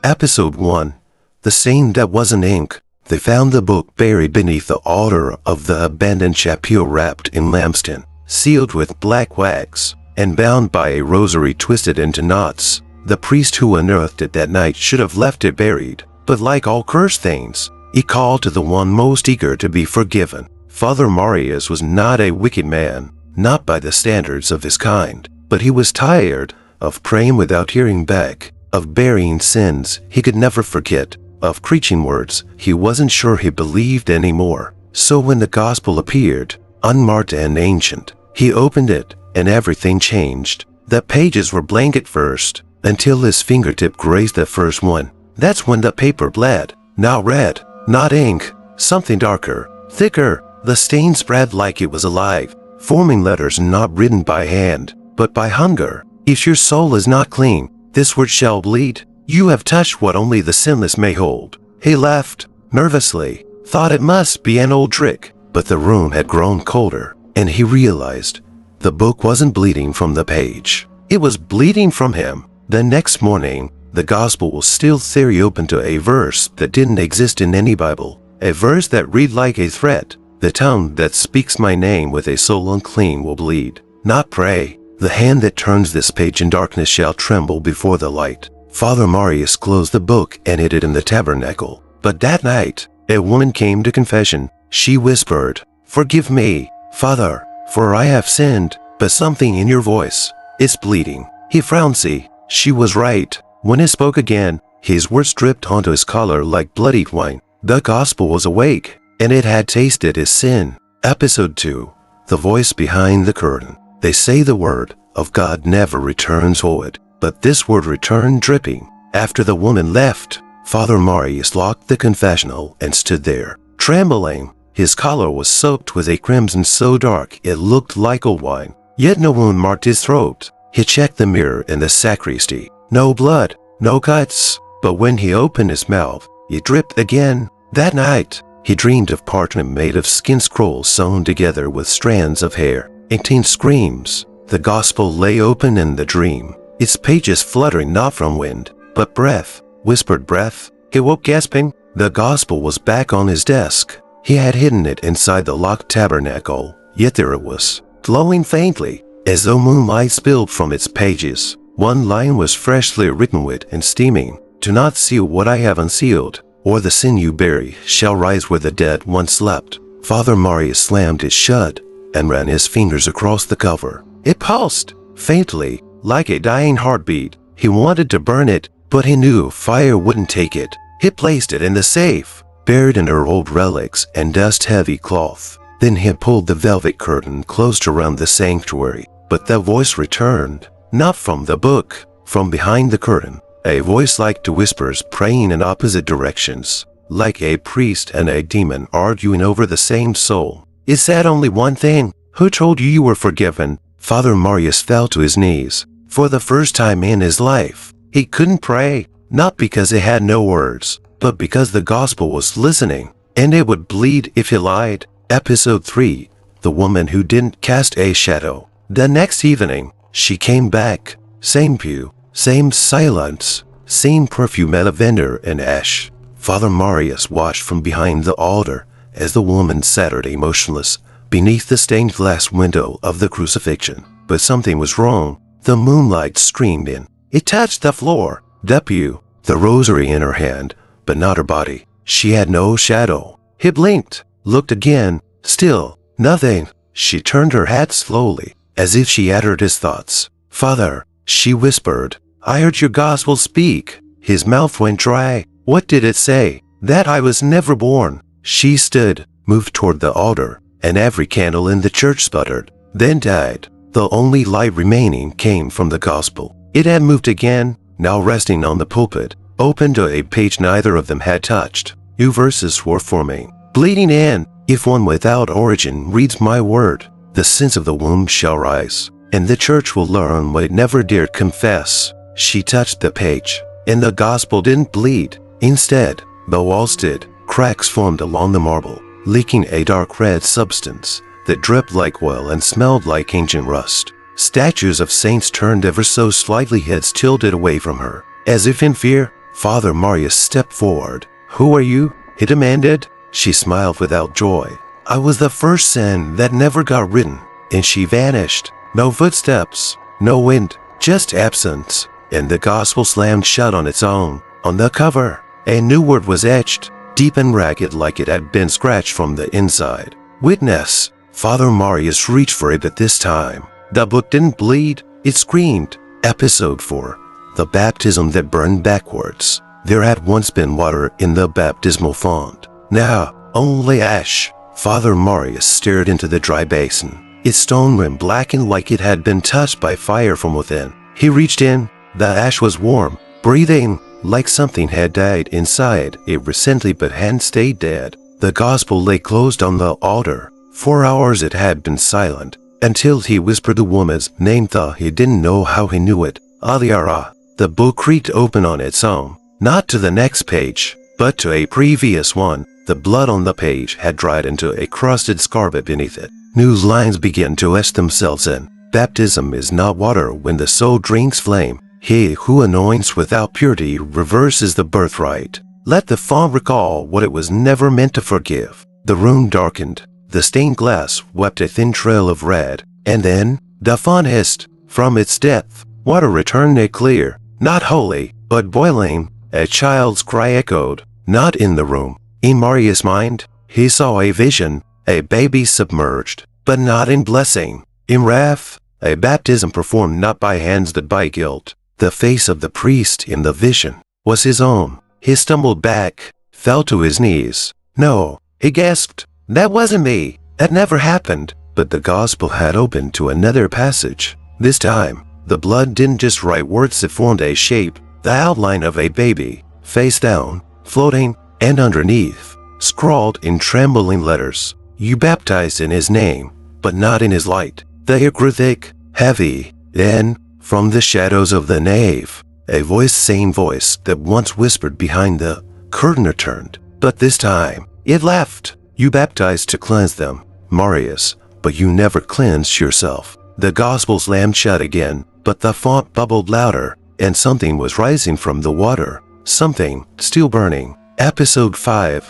Episode 1. The Saint That Wasn't Ink. They found the book buried beneath the altar of the abandoned chapel, wrapped in lambskin, sealed with black wax, and bound by a rosary twisted into knots. The priest who unearthed it that night should have left it buried, but like all cursed things, he called to the one most eager to be forgiven. Father Marius was not a wicked man, not by the standards of his kind, but he was tired of praying without hearing back, of burying sins he could never forget, of preaching words he wasn't sure he believed anymore. So when the gospel appeared, unmarked and ancient, he opened it and everything changed. The pages were blank at first, until his fingertip grazed the first one. That's when the paper bled. Not red, not ink, something darker, thicker. The stain spread like it was alive, forming letters not written by hand, but by hunger. If your soul is not clean, this word shall bleed. You have touched what only the sinless may hold. He laughed nervously, thought it must be an old trick, but the room had grown colder, and he realized the book wasn't bleeding from the page. It was bleeding from him. The next morning, the gospel was still theory open to a verse that didn't exist in any Bible, a verse that read like a threat. The tongue that speaks my name with a soul unclean will bleed, not pray. The hand that turns this page in darkness shall tremble before the light. Father Marius closed the book and hid it in the tabernacle. But that night, a woman came to confession. She whispered, "Forgive me, Father, for I have sinned." But something in your voice is bleeding. He frowned. See, she was right. When he spoke again, his words dripped onto his collar like bloodied wine. The gospel was awake, and it had tasted his sin. Episode 2. The Voice Behind the Curtain. They say the word of God never returns void, but this word returned dripping. After the woman left, Father Marius locked the confessional and stood there, trembling. His collar was soaked with a crimson so dark it looked like old wine, yet no wound marked his throat. He checked the mirror in the sacristy. No blood, no cuts, but when he opened his mouth, it dripped again. That night, he dreamed of parchment made of skin scrolls sewn together with strands of hair. 18 screams. The gospel lay open in the dream, its pages fluttering not from wind, but breath, whispered breath. He woke gasping. The gospel was back on his desk. He had hidden it inside the locked tabernacle, yet there it was, glowing faintly, as though moonlight spilled from its pages. One line was freshly written with and steaming. Do not seal what I have unsealed, or the sin you bury shall rise where the dead once slept. Father Marius slammed it shut and ran his fingers across the cover. It pulsed, faintly, like a dying heartbeat. He wanted to burn it, but he knew fire wouldn't take it. He placed it in the safe, buried in her old relics and dust-heavy cloth. Then he pulled the velvet curtain closed around the sanctuary. But the voice returned, not from the book, from behind the curtain. A voice like to whispers praying in opposite directions, like a priest and a demon arguing over the same soul. It said only one thing. Who told you you were forgiven? Father Marius fell to his knees. For the first time in his life, he couldn't pray, not because he had no words, but because the gospel was listening, and it would bleed if he lied. Episode 3. The Woman Who Didn't Cast a Shadow. The next evening, she came back. Same pew, same silence, same perfume of lavender and ash. Father Marius watched from behind the altar as the woman sat motionless beneath the stained glass window of the crucifixion. But something was wrong. The moonlight streamed in. It touched the floor, the pew, the rosary in her hand, but not her body. She had no shadow. He blinked, looked again, still nothing. She turned her head slowly, as if she uttered his thoughts. "Father," she whispered, "I heard your gospel speak." His mouth went dry. What did it say? That I was never born. She stood, moved toward the altar, and every candle in the church sputtered, then died. The only light remaining came from the gospel. It had moved again, now resting on the pulpit, open to a page neither of them had touched. New verses were forming, bleeding in. If one without origin reads my word, the sins of the womb shall rise, and the church will learn what it never dared confess. She touched the page, and the gospel didn't bleed. Instead, the walls did. Cracks formed along the marble, leaking a dark red substance that dripped like oil and smelled like ancient rust. Statues of saints turned ever so slightly, heads tilted away from her, as if in fear. Father Marius stepped forward. "Who are you?" he demanded. She smiled without joy. "I was the first sin that never got written." And she vanished. No footsteps, no wind, just absence. And the gospel slammed shut on its own. On the cover, a new word was etched, deep and ragged like it had been scratched from the inside. "Witness." Father Marius reached for it at this time. The book didn't bleed, it screamed. Episode 4. The Baptism That Burned Backwards. There had once been water in the baptismal font. Now, only ash. Father Marius stared into the dry basin. Its stone rim blackened like it had been touched by fire from within. He reached in. The ash was warm, breathing, like something had died inside it recently but hadn't stayed dead. The gospel lay closed on the altar. For hours it had been silent, until he whispered the woman's name, though he didn't know how he knew it. Aliara. The book creaked open on its own, not to the next page, but to a previous one. The blood on the page had dried into a crusted scarlet beneath it. New lines began to etch themselves in. Baptism is not water when the soul drinks flame. He who anoints without purity reverses the birthright. Let the font recall what it was never meant to forgive. The room darkened. The stained glass wept a thin trail of red. And then, the font hissed. From its depth, water returned a clear, not holy, but boiling. A child's cry echoed, not in the room. In Marius' mind, he saw a vision. A baby submerged, but not in blessing. In wrath, a baptism performed not by hands but by guilt. The face of the priest in the vision was his own. He stumbled back, fell to his knees. "No," he gasped. "That wasn't me. That never happened." But the gospel had opened to another passage. This time, the blood didn't just write words, it formed a shape, the outline of a baby, face down, floating, and underneath, scrawled in trembling letters, "You baptized in his name, but not in his light." The air grew thick, heavy. Then, from the shadows of the nave, a voice, same voice that once whispered behind the curtain, returned. But this time, it laughed. "You baptized to cleanse them, Marius, but you never cleansed yourself." The gospel slammed shut again, but the font bubbled louder, and something was rising from the water. Something still burning. Episode 5.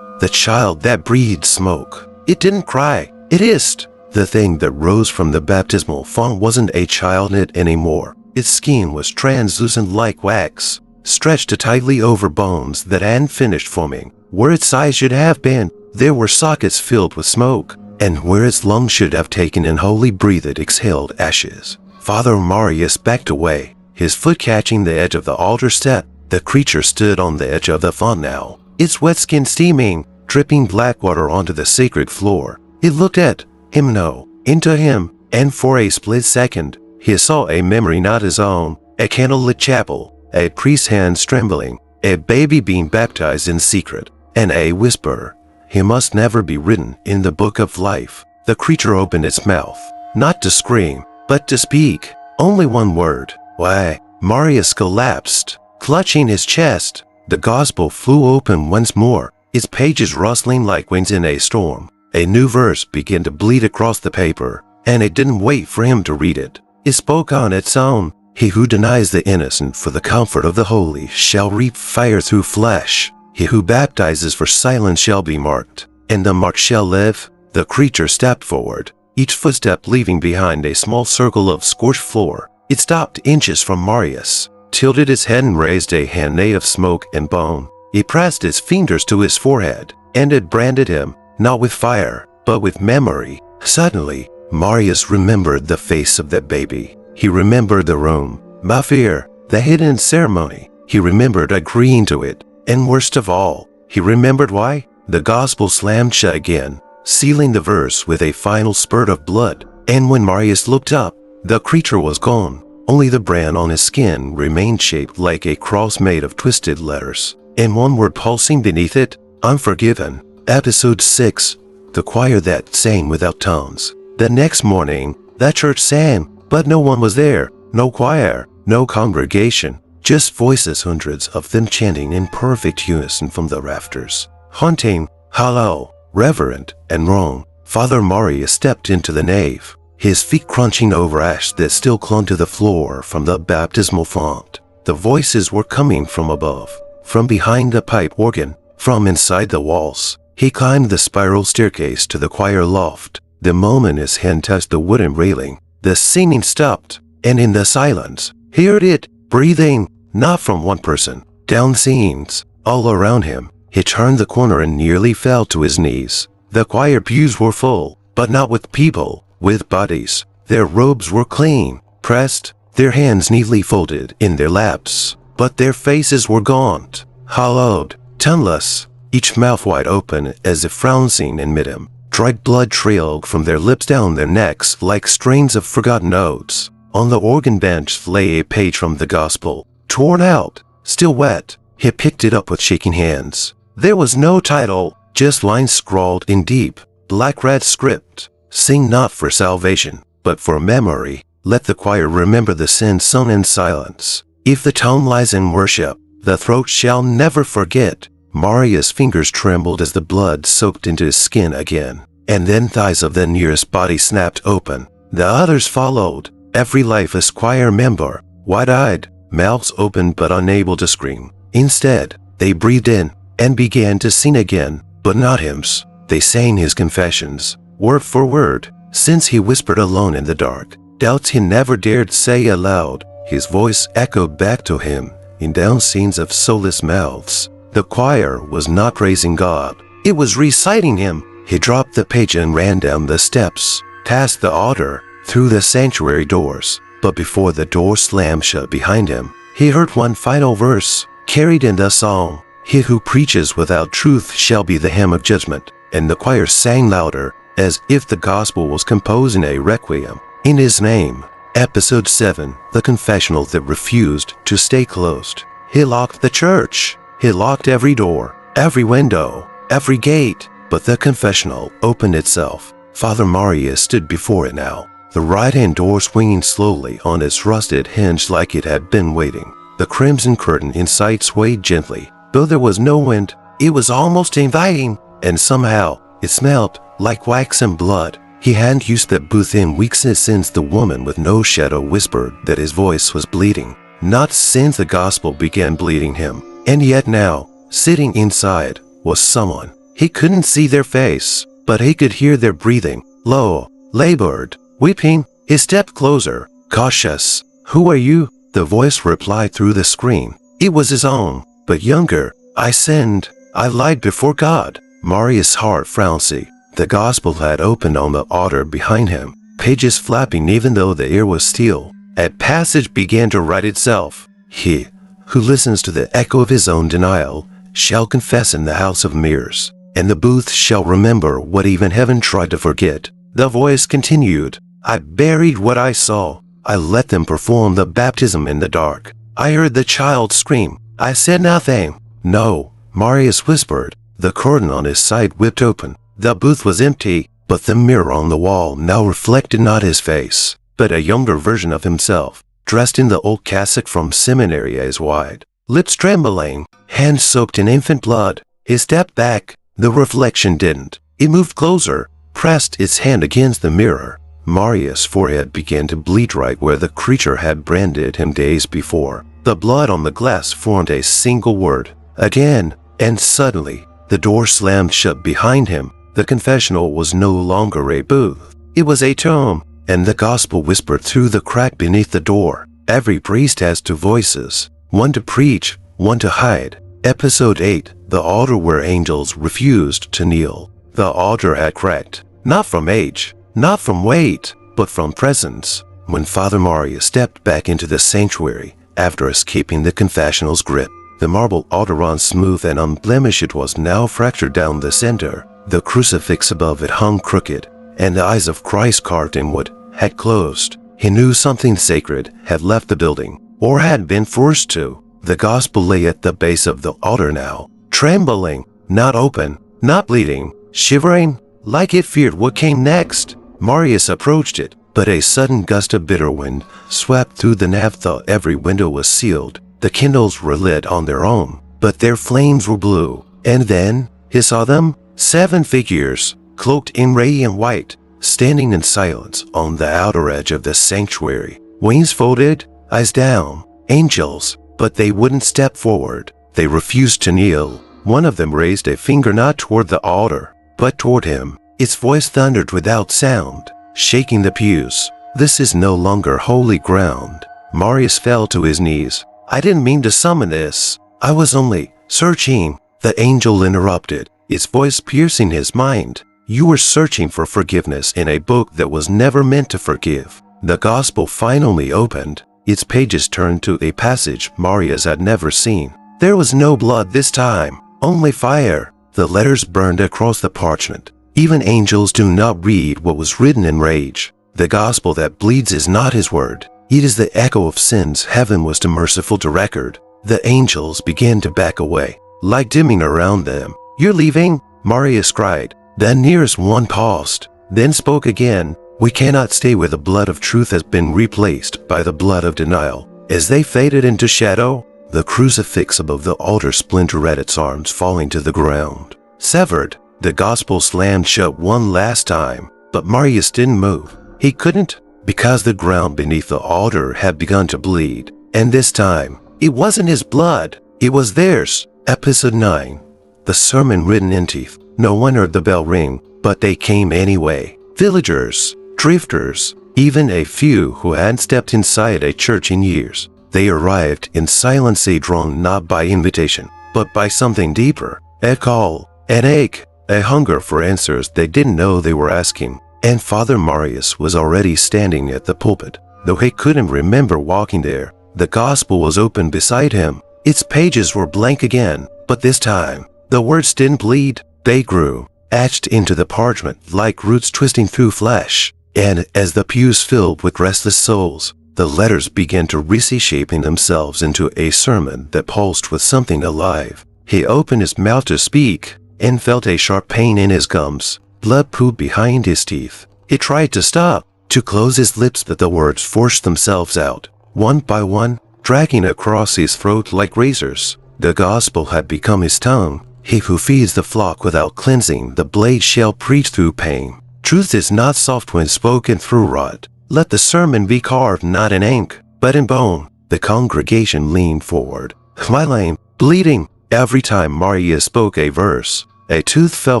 The child that breathed smoke. It didn't cry, it hissed. The thing that rose from the baptismal font wasn't a child in it anymore. Its skin was translucent like wax, stretched tightly over bones that hadn't finished forming. Where its eyes should have been, there were sockets filled with smoke, and where its lungs should have taken in wholly breathed, it exhaled ashes. Father Marius backed away, his foot catching the edge of the altar step. The creature stood on the edge of the font now, its wet skin steaming, dripping black water onto the sacred floor. It looked at him, no, into him, and for a split second, he saw a memory not his own, a candlelit chapel, a priest's hands trembling, a baby being baptized in secret, and a whisper, "He must never be written in the book of life." The creature opened its mouth, not to scream, but to speak. Only one word. "Why?" Marius collapsed, clutching his chest. The gospel flew open once more, its pages rustling like wings in a storm. A new verse began to bleed across the paper, and it didn't wait for him to read it. It spoke on its own. "He who denies the innocent for the comfort of the holy shall reap fire through flesh. He who baptizes for silence shall be marked, and the mark shall live." The creature stepped forward, each footstep leaving behind a small circle of scorched floor. It stopped inches from Marius, tilted its head and raised a hand made of smoke and bone. It pressed its fingers to his forehead, and it branded him, not with fire, but with memory. Suddenly, Marius remembered the face of that baby. He remembered the room, Mafir, the hidden ceremony. He remembered agreeing to it, and worst of all, he remembered why. The gospel slammed shut again, sealing the verse with a final spurt of blood. And when Marius looked up, the creature was gone. Only the brand on his skin remained shaped like a cross made of twisted letters, and one word pulsing beneath it, "Unforgiven." Episode 6. The choir that sang without tongues. The next morning, the church sang, but no one was there. No choir, no congregation, just voices, hundreds of them chanting in perfect unison from the rafters. Haunting, hollow, reverent, and wrong. Father Marius stepped into the nave, his feet crunching over ash that still clung to the floor from the baptismal font. The voices were coming from above, from behind the pipe organ, from inside the walls. He climbed the spiral staircase to the choir loft. The moment his hand touched the wooden railing, the singing stopped, and in the silence, he heard it breathing, not from one person, down scenes, all around him. He turned the corner and nearly fell to his knees. The choir pews were full, but not with people, with bodies. Their robes were clean, pressed, their hands neatly folded in their laps, but their faces were gaunt, hollowed, toneless, each mouth wide open as if frowning in mid-him. Dried blood trailed from their lips down their necks like strains of forgotten notes. On the organ bench lay a page from the gospel, torn out, still wet. He picked it up with shaking hands. There was no title, just lines scrawled in deep, black red script. Sing not for salvation, but for memory. Let the choir remember the sins sung in silence. If the tongue lies in worship, the throat shall never forget. Marius' fingers trembled as the blood soaked into his skin again, and then thighs of the nearest body snapped open. The others followed, every lifeless choir member, wide-eyed, mouths open but unable to scream. Instead, they breathed in and began to sing again, but not hymns. They sang his confessions, word for word, since he whispered alone in the dark. Doubts he never dared say aloud. His voice echoed back to him in down scenes of soulless mouths. The choir was not praising God. It was reciting him. He dropped the page and ran down the steps, past the altar, through the sanctuary doors. But before the door slammed shut behind him, he heard one final verse, carried in the song, "He who preaches without truth shall be the hymn of judgment." And the choir sang louder, as if the gospel was composing a requiem in his name. Episode 7, the confessional that refused to stay closed. He locked the church. He locked every door, every window, every gate, but the confessional opened itself. Father Marius stood before it now, the right-hand door swinging slowly on its rusted hinge like it had been waiting. The crimson curtain inside swayed gently. Though there was no wind, it was almost inviting, and somehow it smelled like wax and blood. He hadn't used that booth in weeks since the woman with no shadow whispered that his voice was bleeding. Not since the gospel began bleeding him. And yet now, sitting inside, was someone. He couldn't see their face, but he could hear their breathing, low, labored, weeping. He stepped closer, cautious. "Who are you?" The voice replied through the screen. It was his own, but younger. "I sinned. I lied before God." Marius' heart frowned. The gospel had opened on the altar behind him, pages flapping even though the air was still. A passage began to write itself. "He who listens to the echo of his own denial shall confess in the house of mirrors, and the booth shall remember what even heaven tried to forget." The voice continued, "I buried what I saw. I let them perform the baptism in the dark. I heard the child scream. I said nothing." "No," Marius whispered. The curtain on his side whipped open. The booth was empty, but the mirror on the wall now reflected not his face, but a younger version of himself, dressed in the old cassock from seminary eyes wide, lips trembling, hands soaked in infant blood. He stepped back. The reflection didn't. It moved closer, pressed its hand against the mirror. Marius' forehead began to bleed right where the creature had branded him days before. The blood on the glass formed a single word, "Again," and suddenly, the door slammed shut behind him. The confessional was no longer a booth. It was a tomb, and the gospel whispered through the crack beneath the door. Every priest has two voices, one to preach, one to hide. Episode 8, the altar where angels refused to kneel. The altar had cracked, not from age, not from weight, but from presence. When Father Marius stepped back into the sanctuary, after escaping the confessional's grip, the marble altar runs smooth and unblemished. It was now fractured down the center. The crucifix above it hung crooked, and the eyes of Christ carved in wood had closed. He knew something sacred had left the building, or had been forced to. The gospel lay at the base of the altar now, trembling, not open, not bleeding, shivering, like it feared what came next. Marius approached it, but a sudden gust of bitter wind swept through the nave. Thought every window was sealed. The candles were lit on their own, but their flames were blue. And then he saw them, 7 figures, cloaked in radiant white, standing in silence on the outer edge of the sanctuary. Wings folded, eyes down, angels, but they wouldn't step forward. They refused to kneel. One of them raised a finger not toward the altar, but toward him. Its voice thundered without sound, shaking the pews. "This is no longer holy ground." Marius fell to his knees. "I didn't mean to summon this. I was only searching." The angel interrupted, its voice piercing his mind. "You were searching for forgiveness in a book that was never meant to forgive." The gospel finally opened. Its pages turned to a passage Marius had never seen. There was no blood this time, only fire. The letters burned across the parchment. Even angels do not read what was written in rage. The gospel that bleeds is not his word. It is the echo of sins heaven was too merciful to record. The angels began to back away, light dimming around them. "You're leaving?" Marius cried. The nearest one paused, then spoke again. "We cannot stay where the blood of truth has been replaced by the blood of denial." As they faded into shadow, the crucifix above the altar splintered at its arms, falling to the ground. Severed, the gospel slammed shut one last time, but Marius didn't move. He couldn't, because the ground beneath the altar had begun to bleed. And this time, it wasn't his blood, it was theirs. Episode 9. The sermon written in teeth. No one heard the bell ring, but they came anyway. Villagers, drifters, even a few who hadn't stepped inside a church in years. They arrived in silence, drawn not by invitation, but by something deeper. A call, an ache, a hunger for answers they didn't know they were asking. And Father Marius was already standing at the pulpit. Though he couldn't remember walking there, the gospel was open beside him. Its pages were blank again, but this time, the words didn't bleed. They grew, etched into the parchment like roots twisting through flesh. And as the pews filled with restless souls, the letters began to reshaping themselves into a sermon that pulsed with something alive. He opened his mouth to speak and felt a sharp pain in his gums. Blood pooled behind his teeth. He tried to stop, to close his lips, but the words forced themselves out, one by one, dragging across his throat like razors. The gospel had become his tongue. He who feeds the flock without cleansing the blade shall preach through pain. Truth is not soft when spoken through rod. Let the sermon be carved not in ink, but in bone. The congregation leaned forward, smiling, bleeding. Every time Marius spoke a verse, a tooth fell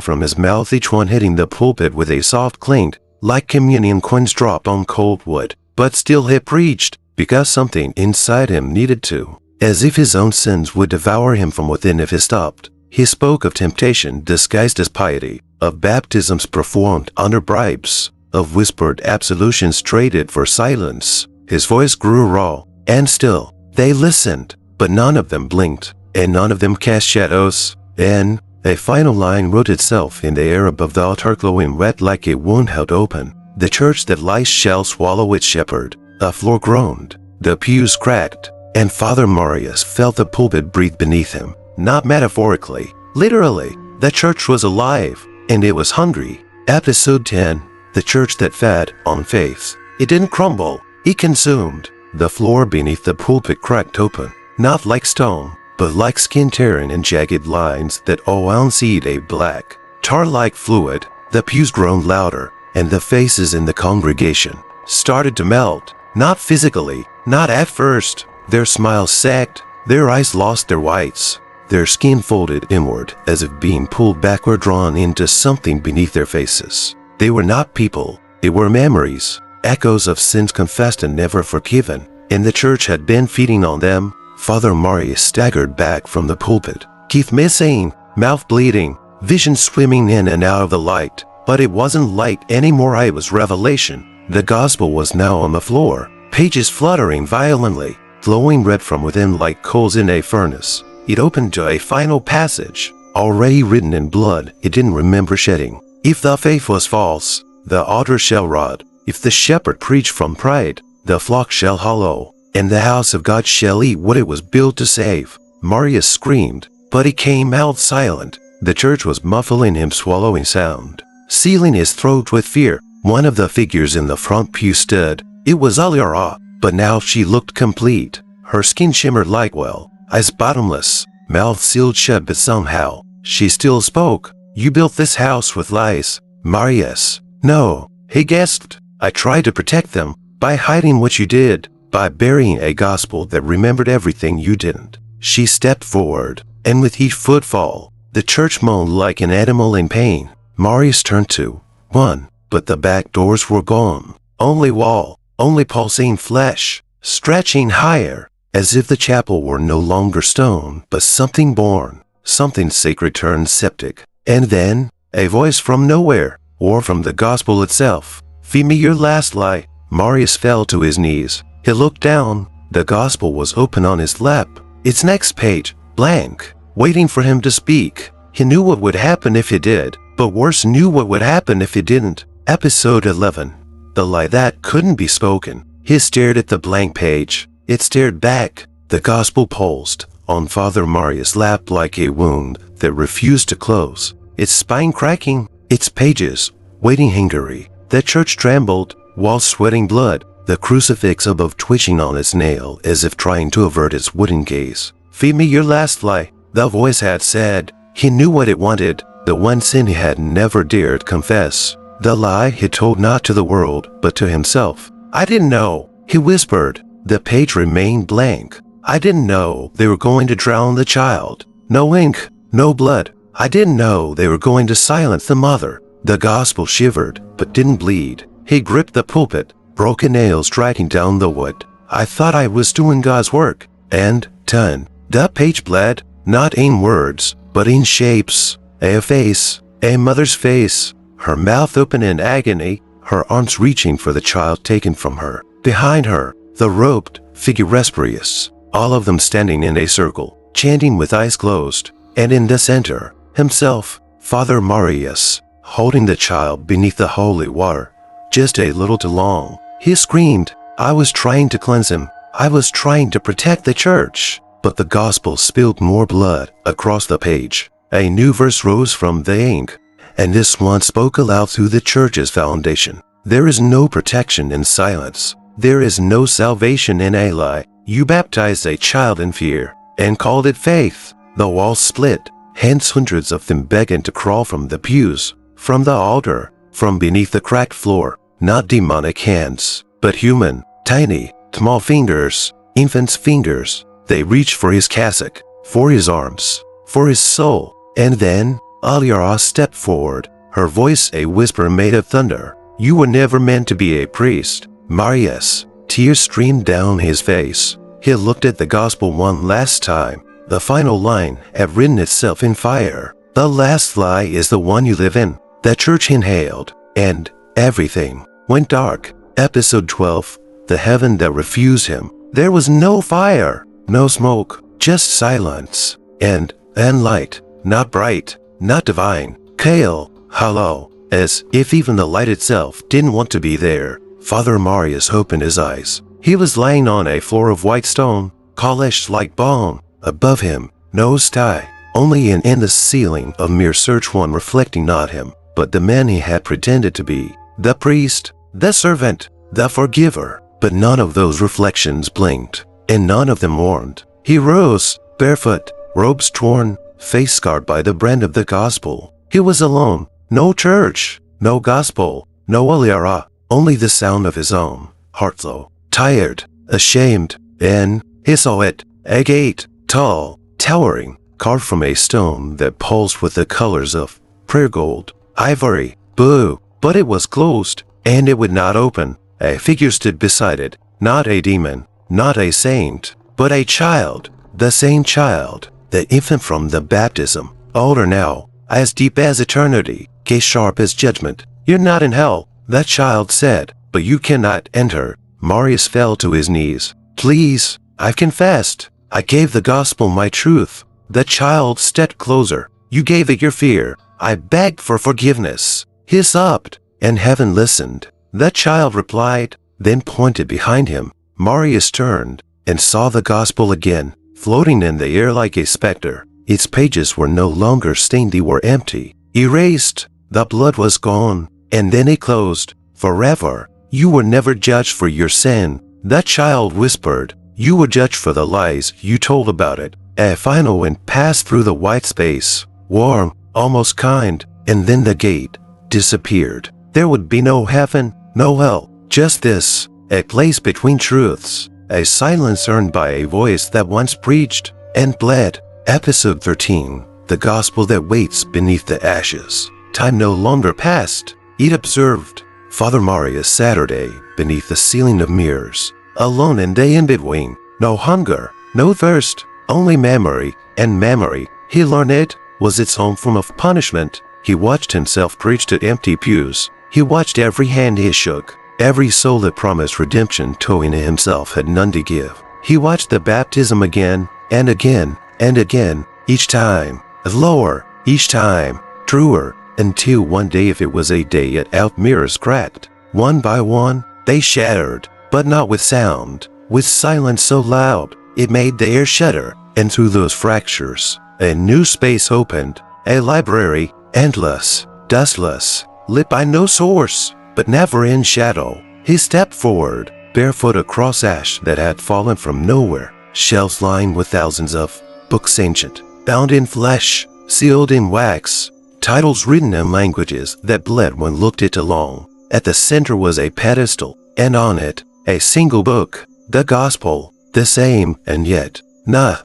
from his mouth, each one hitting the pulpit with a soft clink, like communion coins dropped on cold wood. But still he preached, because something inside him needed to. As if his own sins would devour him from within if he stopped. He spoke of temptation disguised as piety, of baptisms performed under bribes, of whispered absolutions traded for silence. His voice grew raw, and still, they listened, but none of them blinked, and none of them cast shadows. Then, a final line wrote itself in the air above the altar, glowing red like a wound held open. "The church that lies shall swallow its shepherd." The floor groaned, the pews cracked, and Father Marius felt the pulpit breathe beneath him. Not metaphorically, literally, the church was alive, and it was hungry. Episode 10. The church that fed on faith. It didn't crumble, it consumed. The floor beneath the pulpit cracked open, not like stone, but like skin tearing in jagged lines that unseed a black, tar-like fluid. The pews groaned louder, and the faces in the congregation started to melt. Not physically, not at first. Their smiles sagged, their eyes lost their whites. Their skin folded inward as if being pulled back or drawn into something beneath their faces. They were not people, they were memories, echoes of sins confessed and never forgiven, and the church had been feeding on them. Father Marius staggered back from the pulpit, teeth missing, mouth bleeding, vision swimming in and out of the light. But it wasn't light anymore, it was revelation. The gospel was now on the floor, pages fluttering violently, glowing red from within like coals in a furnace. It opened to a final passage, already written in blood it didn't remember shedding. "If the faith was false, the altar shall rot. If the shepherd preached from pride, the flock shall hollow, and the house of God shall eat what it was built to save." Marius screamed, but he came out silent. The church was muffling him, swallowing sound, sealing his throat with fear. One of the figures in the front pew stood. It was Alyra, but now she looked complete. Her skin shimmered like well, eyes bottomless, mouth sealed shut, but somehow, she still spoke. "You built this house with lies, Marius." "No," he gasped. "I tried to protect them, by hiding what you did, by burying a gospel that remembered everything you didn't." She stepped forward, and with each footfall, the church moaned like an animal in pain. Marius turned to one, but the back doors were gone. Only wall, only pulsing flesh, stretching higher, as if the chapel were no longer stone, but something born, something sacred turned septic. And then, a voice from nowhere, or from the gospel itself. "Feed me your last lie." Marius fell to his knees. He looked down. The gospel was open on his lap. Its next page, blank, waiting for him to speak. He knew what would happen if he did, but worse, knew what would happen if he didn't. Episode 11. The lie that couldn't be spoken. He stared at the blank page. It stared back. The gospel pulsed on Father Marius' lap like a wound that refused to close. Its spine cracking, its pages waiting hungry. The church trembled while sweating blood, the crucifix above twitching on its nail as if trying to avert its wooden gaze. "Feed me your last lie," the voice had said. He knew what it wanted, the one sin he had never dared confess. The lie he told not to the world, but to himself. "I didn't know," he whispered. The page remained blank. "I didn't know they were going to drown the child. No ink, no blood. I didn't know they were going to silence the mother." The gospel shivered, but didn't bleed. He gripped the pulpit, broken nails dragging down the wood. "I thought I was doing God's work." And, done. The page bled, not in words, but in shapes. A face, a mother's face, her mouth open in agony, her arms reaching for the child taken from her. Behind her, the robed figure Respirius, all of them standing in a circle, chanting with eyes closed. And in the center, himself, Father Marius, holding the child beneath the holy water, just a little too long. He screamed, "I was trying to cleanse him. I was trying to protect the church." But the gospel spilled more blood across the page. A new verse rose from the ink, and this one spoke aloud through the church's foundation. "There is no protection in silence. There is no salvation in a lie. You baptized a child in fear and called it faith." The walls split. Hence hundreds of them began to crawl from the pews, from the altar, from beneath the cracked floor. Not demonic hands, but human, tiny, small fingers, infant's fingers. They reached for his cassock, for his arms, for his soul. And then, Aliara stepped forward, her voice a whisper made of thunder. "You were never meant to be a priest, Marius." Tears streamed down his face. He looked at the gospel one last time. The final line had written itself in fire. "The last lie is the one you live in." The church inhaled, and everything went dark. Episode 12. The heaven that refused him. There was no fire, no smoke, just silence. And light. Not bright, not divine. Pale, hollow, as if even the light itself didn't want to be there. Father Marius opened his eyes. He was lying on a floor of white stone, polished like bone. Above him, no sky, only an endless ceiling of mere search, one reflecting not him, but the man he had pretended to be. The priest, the servant, the forgiver. But none of those reflections blinked, and none of them warned. He rose, barefoot, robes torn, face scarred by the brand of the gospel. He was alone. No church, no gospel, no Aliara, only the sound of his own heart though. Tired, ashamed, and he saw it, a gate. Tall, towering, carved from a stone that pulsed with the colors of prayer gold, ivory, blue. But it was closed, and it would not open. A figure stood beside it, not a demon, not a saint, but a child. The same child, the infant from the baptism, older now, as deep as eternity, gaze sharp as judgment. "You're not in hell," that child said, "but you cannot enter." Marius fell to his knees. "Please, I've confessed. I gave the gospel my truth." The child stepped closer. "You gave it your fear. I begged for forgiveness." He sobbed, and heaven listened. The child replied, then pointed behind him. Marius turned and saw the gospel again, floating in the air like a specter. Its pages were no longer stained, they were empty, erased. The blood was gone, and then it closed. "Forever. You were never judged for your sin," the child whispered. "You were judged for the lies you told about it." A final wind passed through the white space, warm, almost kind, and then the gate disappeared. There would be no heaven, no hell, just this, a place between truths, a silence earned by a voice that once preached and bled Episode 13, The Gospel That Waits Beneath the Ashes. Time no longer passed. It observed. Father Marius Saturday, beneath the ceiling of mirrors. Alone and day in between. No hunger, no thirst, only memory. And memory, he learned it, was its own form of punishment. He watched himself preach to empty pews. He watched every hand he shook. Every soul that promised redemption towing himself had none to give. He watched the baptism again, and again, and again, each time, lower, each time, truer, until one day, if it was a day yet out, mirrors cracked. One by one, they shattered, but not with sound, with silence so loud, it made the air shudder, and through those fractures, a new space opened, a library, endless, dustless, lit by no source, but never in shadow. He stepped forward, barefoot across ash that had fallen from nowhere, shelves lined with thousands of books ancient, bound in flesh, sealed in wax, titles written in languages that bled when looked it along. At the center was a pedestal, and on it, a single book, the Gospel, the same, and yet, no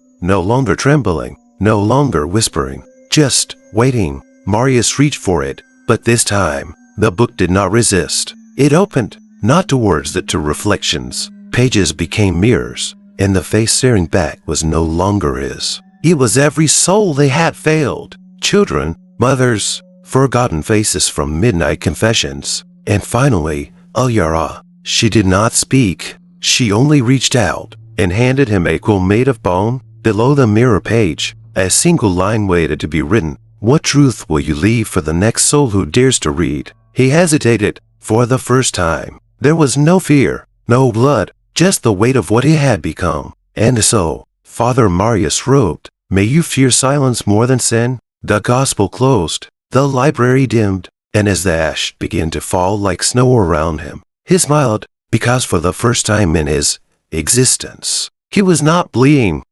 longer trembling, no longer whispering, just waiting. Marius reached for it, but this time, the book did not resist. It opened, not to words but to reflections. Pages became mirrors, and the face staring back was no longer his. It was every soul they had failed. Children, mothers, forgotten faces from midnight confessions. And finally, Alyara. She did not speak. She only reached out and handed him a quill made of bone. Below the mirror page, a single line waited to be written. What truth will you leave for the next soul who dares to read? He hesitated. For the first time, there was no fear, no blood, just the weight of what he had become. And so, Father Marius wrote, "May you fear silence more than sin." The gospel closed, the library dimmed, and as the ash began to fall like snow around him, he smiled, because for the first time in his existence, he was not bleeding,